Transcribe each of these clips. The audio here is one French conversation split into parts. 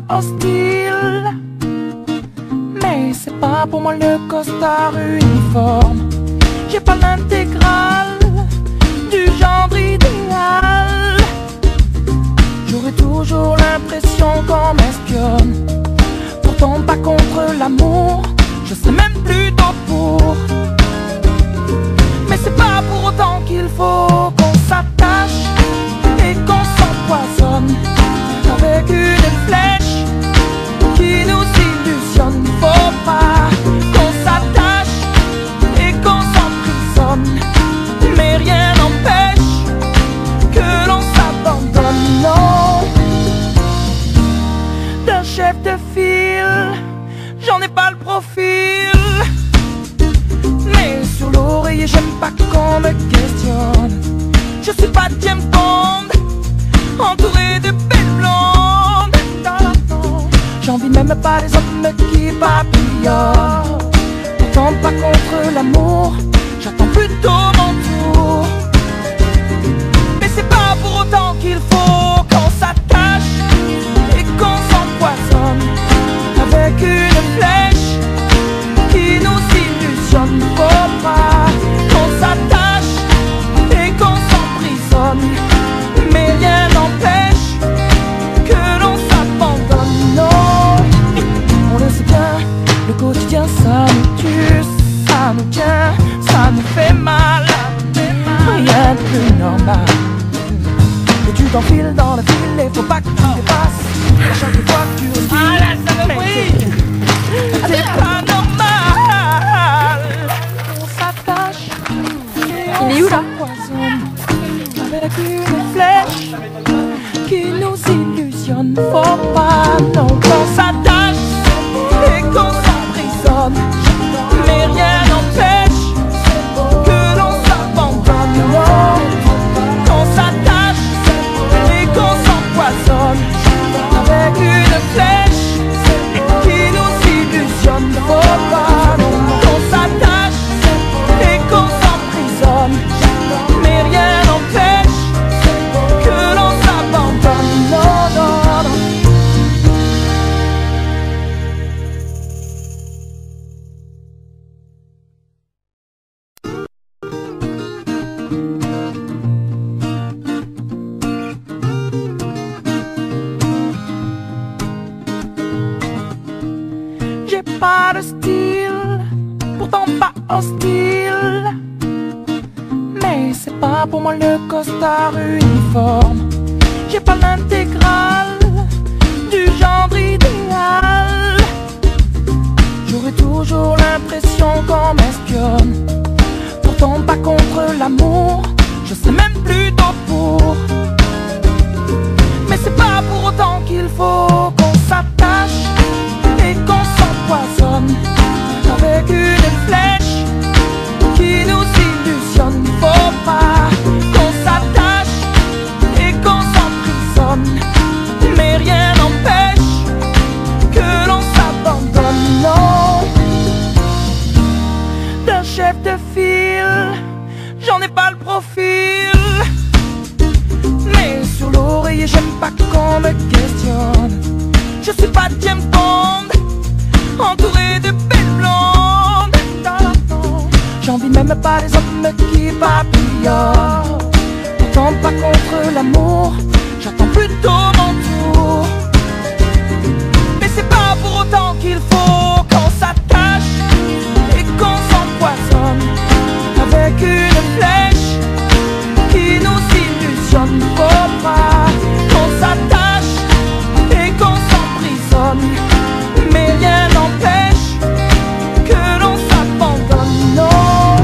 hostile, mais c'est pas pour moi le costard uniforme. J'ai pas l'intégrale du genre idéal. J'aurai toujours l'impression qu'on m'espionne. Pourtant pas contre l'amour, je sais même plutôt pour. Mais c'est pas pour autant qu'il faut qu'on s'attache et qu'on s'empoisonne avec une flèche qui nous illusionne. Faut pas qu'on s'attache et qu'on s'emprisonne, mais rien n'empêche que l'on s'abandonne. Non, d'un chef de file, j'en ai pas le profil. Mais sur l'oreiller, j'aime pas qu'on me questionne. Je suis pas James Bond, entouré de belles blondes. J'envie même pas les hommes qui papillonnent. Pourtant pas contre l'amour, j'attends plutôt mon tour. Mais c'est pas pour autant qu'il faut qu'on s'attache et qu'on s'empoisonne avec une flèche qui nous illusionne. Faut pas qu'on s'attache et qu'on s'emprisonne, mais rien n'empêche que l'on s'abandonne. Non, on le sait bien, le quotidien ça nous tue, ça nous tient, ça nous fait mal. Rien de plus normal. Et tu t'enfiles dans la file et faut pas que tu dépasses. À chaque fois que tu recules, c'est pas normal. On s'attache et on s'empoisonne avec une flèche qui nous illusionne. Faut pas non qu'on s'attache et qu'on s'emprisonne, mais rien n'empêche que l'on s'abandonne. Non, qu'on s'attache et qu'on s'empoisonne avec une flèche qui nous illusionne. Faut pas qu'on s'attache et qu'on s'emprisonne, mais rien n'empêche que l'on s'abandonne. Non, non, non. J'ai pas de style, pourtant pas hostile, mais c'est pas pour moi le costard uniforme. J'ai pas l'intégrale du genre idéal. J'aurai toujours l'impression qu'on m'espionne. Pourtant pas contre l'amour, je sais même plutôt pour. Mais c'est pas pour autant qu'il faut qu'on s'attache et qu'on s'empoisonne avec une flèche qui nous illusionne. Faut pas qu'on s'attache et qu'on s'emprisonne, mais rien n'empêche que l'on s'abandonne. Non, d'un chef de file, j'en ai pas le profil. Mais sur l'oreiller, j'aime pas qu'on me questionne. Je suis pas James Bond, entouré de belles blondes. J'envie même pas les hommes qui papillonnent. Pourtant pas contre l'amour, j'attends plutôt mon tour. Mais c'est pas pour autant qu'il faut qu'on s'attache et qu'on s'empoisonne avec une flèche qui nous illusionne. Faut pas qu'on s'attache et qu'on s'emprisonne, mais rien n'empêche que l'on s'abandonne. Non,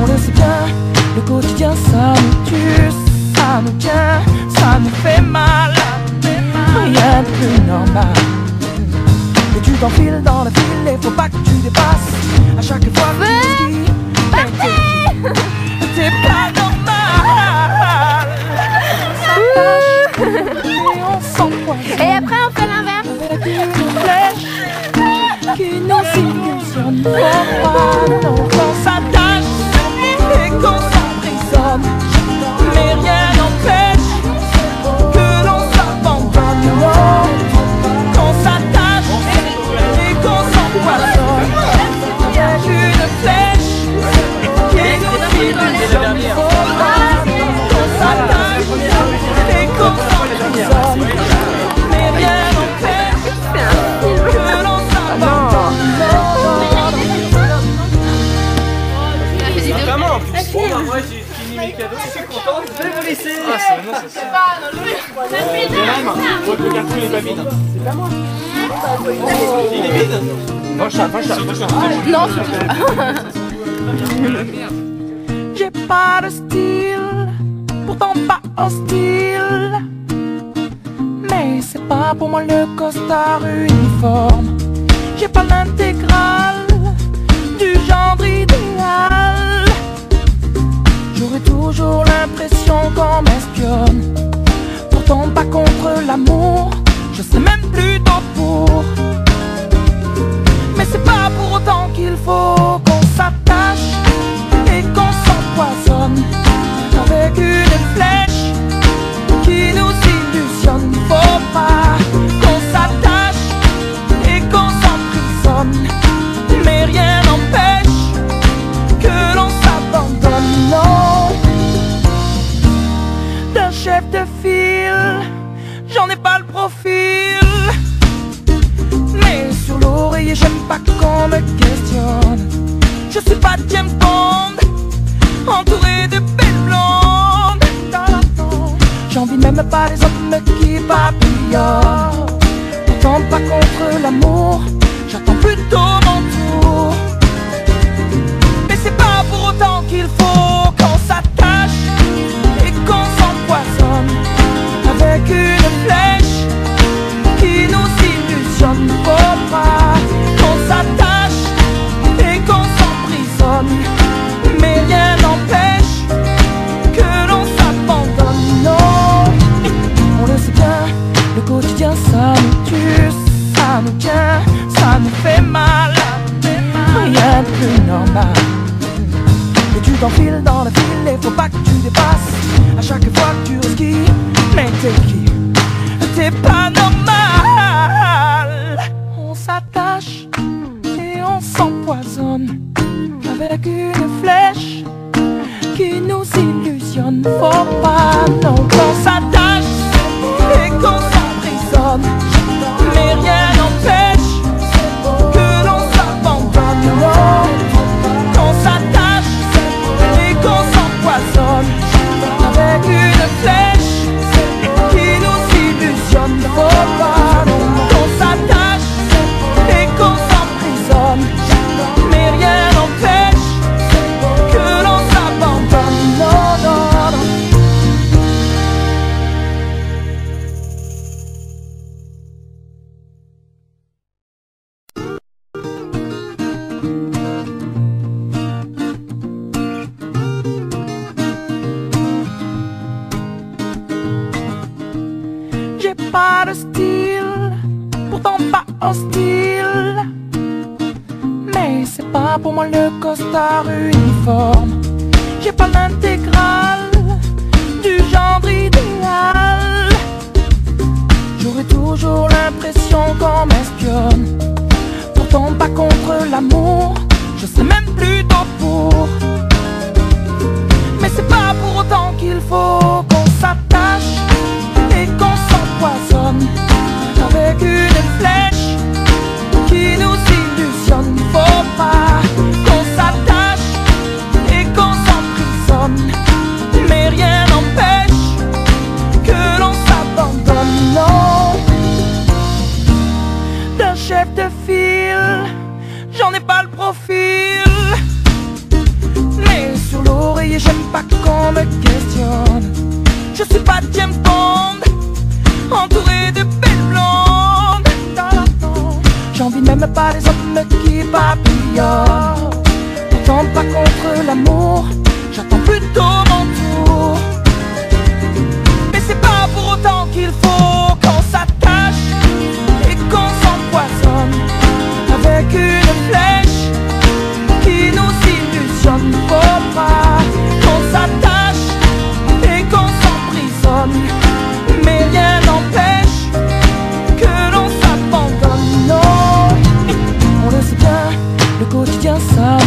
on le sait bien, le quotidien ça nous tue, ça nous tient, ça nous fait mal. Rien de plus normal. Et tu t'enfiles dans la file et faut pas que tu dépasses. À chaque fois que tu dis, c'est pas normal. On s'attache et on s'empoisonne. Et après on fait l'inverse. Avec une flèche qui nous illusionne. Faut pas non qu'on s'attache et qu'on s'emprisonne, mais rien n'empêche que l'on s'abandonne. Non, Le carton il est pas vide. C'est pas moi. Il est vide. Non, j'ai pas de style, pourtant pas hostile. Mais c'est pas pour moi le costard uniforme. J'ai pas l'intégrale du genre idéal. J'aurais toujours l'impression qu'on m'espionne. Pourtant pas contre l'amour, je sais même plutôt pour. Mais c'est pas pour autant qu'il faut qu'on s'attache et qu'on s'empoisonne avec une flèche qui nous illusionne. Faut pas qu'on s'attache et qu'on s'emprisonne, mais rien n'empêche que l'on s'abandonne. Non, d'un chef de file, j'en ai pas le profil. Mais sur l'oreiller, j'aime pas qu'on me questionne. Je suis pas James Bond, entouré de belles blondes. J'envie même pas les hommes qui papillonnent. Pourtant pas contre l'amour, j'attends plutôt mon tour. Mais c'est pas pour autant qu'il faut qu'on s'attache et qu'on s'empoisonne avec une flèche qui nous illusionne. Faut pas qu'on s'attache et qu'on s'emprisonne, mais rien n'empêche que l'on s'abandonne. Non, on le sait bien, le quotidien ça nous tue, ça nous tient, ça nous fait mal. Rien de plus normal. Et tu t'enfiles dans la file et faut pas que tu dépasses à chaque fois que tu risques. Mais t'es qui? T'es pas normal. On s'attache et on s'empoisonne avec une flèche qui nous illusionne. Faut pas non qu'on s'attache et qu'on s'emprisonne, mais rien n'empêche que l'on s'abandonne. Non, qu'on s'attache et qu'on s'empoisonne avec une flèche qui nous illusionne. Faut pas qu'on s'attache et qu'on s'emprisonne, mais rien n'empêche que l'on s'abandonne. Non, non, non. J'ai pas de style, pourtant pas hostile. Mais c'est pas pour moi le costard uniforme. J'ai pas l'intégrale du genre idéal. J'aurais toujours l'impression qu'on m'espionne. Pourtant pas contre l'amour, je sais même plutôt pour. Mais c'est pas pour autant qu'il faut qu'on s'attache et qu'on s'empoisonne avec une flèche qui nous illusionne. Faut pas qu'on s'attache et qu'on s'emprisonne, mais rien n'empêche que l'on s'abandonne. Non, d'un chef de file, j'en ai pas le profil. Mais sur l'oreiller, j'aime pas qu'on me questionne. Je suis pas James Bond, entouré de belles blondes. J'envie même pas les hommes qui papillonnent. Pourtant pas contre l'amour, j'attends plutôt mon tour. Mais c'est pas pour autant qu'il faut qu'on s'attache et qu'on s'empoisonne avec une flèche qui nous illusionne. Faut pas qu'on s'attache et qu'on s'emprisonne, mais rien n'empêche que l'on s'abandonne. Non, on le sait bien, le quotidien ça